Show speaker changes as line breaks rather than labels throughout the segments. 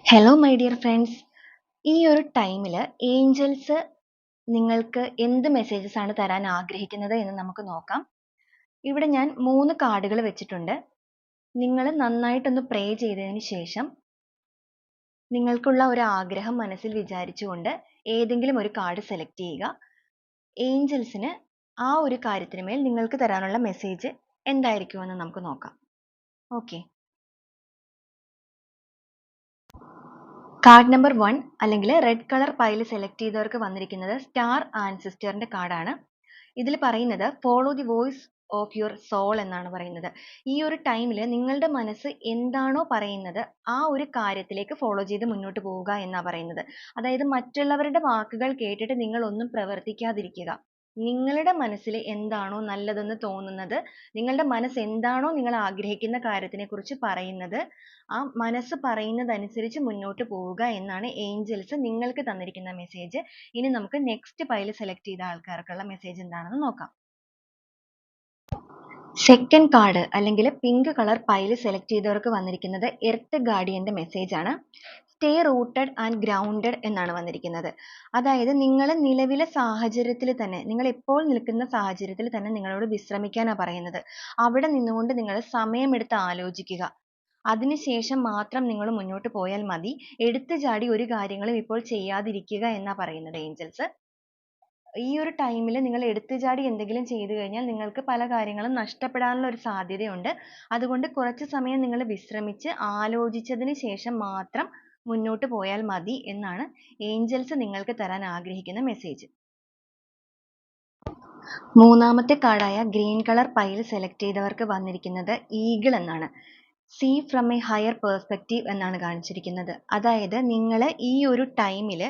Hello my dear friends. ഈ ഒരു ടൈമിൽ ഏഞ്ചൽസ് നിങ്ങൾക്ക് എന്ത് മെസ്സേജസ് ആണ് തരാൻ ആഗ്രഹിക്കുന്നത് എന്ന് നമുക്ക് നോക്കാം. ഇവിടെ ഞാൻ 3 കാർഡുകൾ വെച്ചിട്ടുണ്ട്. നിങ്ങൾ നന്നായിട്ടൊന്ന് പ്രേ ചെയ്തതിന് ശേഷം നിങ്ങൾക്കുള്ള ഒരു ആഗ്രഹം മനസ്സിൽ വിചാരിച്ചുകൊണ്ട് ഏതെങ്കിലും ഒരു കാർഡ് സെലക്ട് ചെയ്യുക. ഏഞ്ചൽസിന് ആ ഒരു കാര്യത്തിന് മേൽ നിങ്ങൾക്ക് തരാനുള്ള മെസ്സേജ് എന്തായിരിക്കുമെന്ന് നമുക്ക് നോക്കാം. ഓക്കെ. കാർഡ് നമ്പർ 1 അല്ലെങ്കിൽ റെഡ് കളർ പൈൽ സെലക്ട് ചെയ്തവർക്ക് വന്നിരിക്കുന്നത് സ്റ്റാർ ആൻസിസ്റ്ററിന്റെ കാർഡാണ്. ഇതിൽ പറയുന്നത് follow the voice of your soul എന്നാണ് പറയുന്നത്. ഈ ഒരു ടൈമിൽ നിങ്ങളുടെ മനസ്സ് എന്താണോ പറയുന്നത് ആ ഒരു കാര്യത്തിലേക്ക് ഫോളോ ചെയ്ത് മുന്നോട്ട് പോവുക എന്നാണ് പറയുന്നത്. അതായത് മറ്റുള്ളവരുടെ വാക്കുകൾ കേട്ടിട്ട് നിങ്ങൾ ഒന്നും പ്രവർത്തിക്കാതിരിക്കുക. നിങ്ങളുടെ മനസ്സിൽ എന്താണോ നല്ലതെന്ന് തോന്നുന്നത്, നിങ്ങളുടെ മനസ്സ് എന്താണോ നിങ്ങൾ ആഗ്രഹിക്കുന്ന കാര്യത്തിനെ കുറിച്ച് പറയുന്നത്, ആ മനസ്സ് പറയുന്നതനുസരിച്ച് മുന്നോട്ട് പോവുക എന്നാണ് ഏഞ്ചൽസ് നിങ്ങൾക്ക് തന്നിരിക്കുന്ന മെസ്സേജ്. ഇനി നമുക്ക് നെക്സ്റ്റ് പൈൽ സെലക്ട് ചെയ്ത ആൾക്കാർക്കുള്ള മെസ്സേജ് എന്താണെന്ന് നോക്കാം. സെക്കൻഡ് കാർഡ് അല്ലെങ്കിൽ പിങ്ക് കളർ പൈൽ സെലക്ട് ചെയ്തവർക്ക് വന്നിരിക്കുന്നത് എർത്ത് ഗാർഡിയന്റെ മെസ്സേജ് ആണ്. സ്റ്റേ റൂട്ടഡ് ആൻഡ് ഗ്രൗണ്ടഡ് എന്നാണ് വന്നിരിക്കുന്നത്. അതായത് നിങ്ങൾ നിലവിലെ സാഹചര്യത്തിൽ തന്നെ, നിങ്ങൾ ഇപ്പോൾ നിൽക്കുന്ന സാഹചര്യത്തിൽ തന്നെ നിങ്ങളോട് വിശ്രമിക്കാനാണ് പറയുന്നത്. അവിടെ നിന്നുകൊണ്ട് നിങ്ങൾ സമയമെടുത്ത് ആലോചിക്കുക. അതിനുശേഷം മാത്രം നിങ്ങൾ മുന്നോട്ട് പോയാൽ മതി. എടുത്തു ചാടി ഒരു കാര്യങ്ങളും ഇപ്പോൾ ചെയ്യാതിരിക്കുക എന്നാ പറയുന്നത് ഏഞ്ചൽസ്. ഈ ഒരു ടൈമിൽ നിങ്ങൾ എടുത്തു ചാടി എന്തെങ്കിലും ചെയ്തു കഴിഞ്ഞാൽ നിങ്ങൾക്ക് പല കാര്യങ്ങളും നഷ്ടപ്പെടാനുള്ള ഒരു സാധ്യതയുണ്ട്. അതുകൊണ്ട് കുറച്ച് സമയം നിങ്ങൾ വിശ്രമിച്ച് ആലോചിച്ചതിന് ശേഷം മാത്രം മുന്നോട്ട് പോയാൽ മതി എന്നാണ് ഏഞ്ചൽസ് നിങ്ങൾക്ക് തരാൻ ആഗ്രഹിക്കുന്ന മെസ്സേജ്. മൂന്നാമത്തെ കാർഡായ ഗ്രീൻ കളർ പൈൽ സെലക്ട് ചെയ്തവർക്ക് വന്നിരിക്കുന്നത് ഈഗിൾ എന്നാണ്. See from a higher perspective എന്നാണ് കാണിച്ചിരിക്കുന്നത്. അതായത് നിങ്ങൾ ഈ ഒരു ടൈമിൽ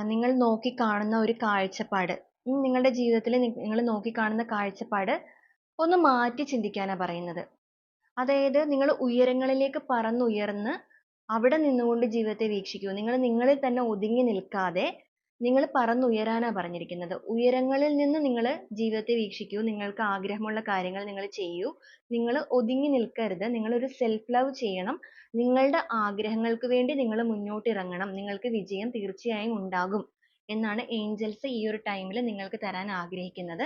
നിങ്ങൾ നോക്കിക്കാണുന്ന ഒരു കാഴ്ചപ്പാട്, നിങ്ങളുടെ ജീവിതത്തിൽ നിങ്ങൾ നോക്കിക്കാണുന്ന കാഴ്ചപ്പാട് ഒന്ന് മാറ്റി ചിന്തിക്കാനാണ് പറയുന്നത്. അതായത് നിങ്ങൾ ഉയരങ്ങളിലേക്ക് പറന്നുയർന്ന് അവിടെ നിന്നുകൊണ്ട് ജീവിതത്തെ വീക്ഷിക്കൂ. നിങ്ങൾ നിങ്ങളിൽ തന്നെ ഒതുങ്ങി നിൽക്കാതെ നിങ്ങൾ പറന്നുയരാനാ പറഞ്ഞിരിക്കുന്നത്. ഉയരങ്ങളിൽ നിന്ന് നിങ്ങൾ ജീവിതത്തെ വീക്ഷിക്കൂ. നിങ്ങൾക്ക് ആഗ്രഹമുള്ള കാര്യങ്ങൾ നിങ്ങൾ ചെയ്യൂ. നിങ്ങൾ ഒതുങ്ങി നിൽക്കരുത്. നിങ്ങൾ ഒരു സെൽഫ് ലവ് ചെയ്യണം. നിങ്ങളുടെ ആഗ്രഹങ്ങൾക്ക് വേണ്ടി നിങ്ങൾ മുന്നോട്ട് ഇറങ്ങണം. നിങ്ങൾക്ക് വിജയം തീർച്ചയായും ഉണ്ടാകും എന്നാണ് ഏഞ്ചൽസ് ഈ ഒരു ടൈമിൽ നിങ്ങൾക്ക് തരാൻ ആഗ്രഹിക്കുന്നത്.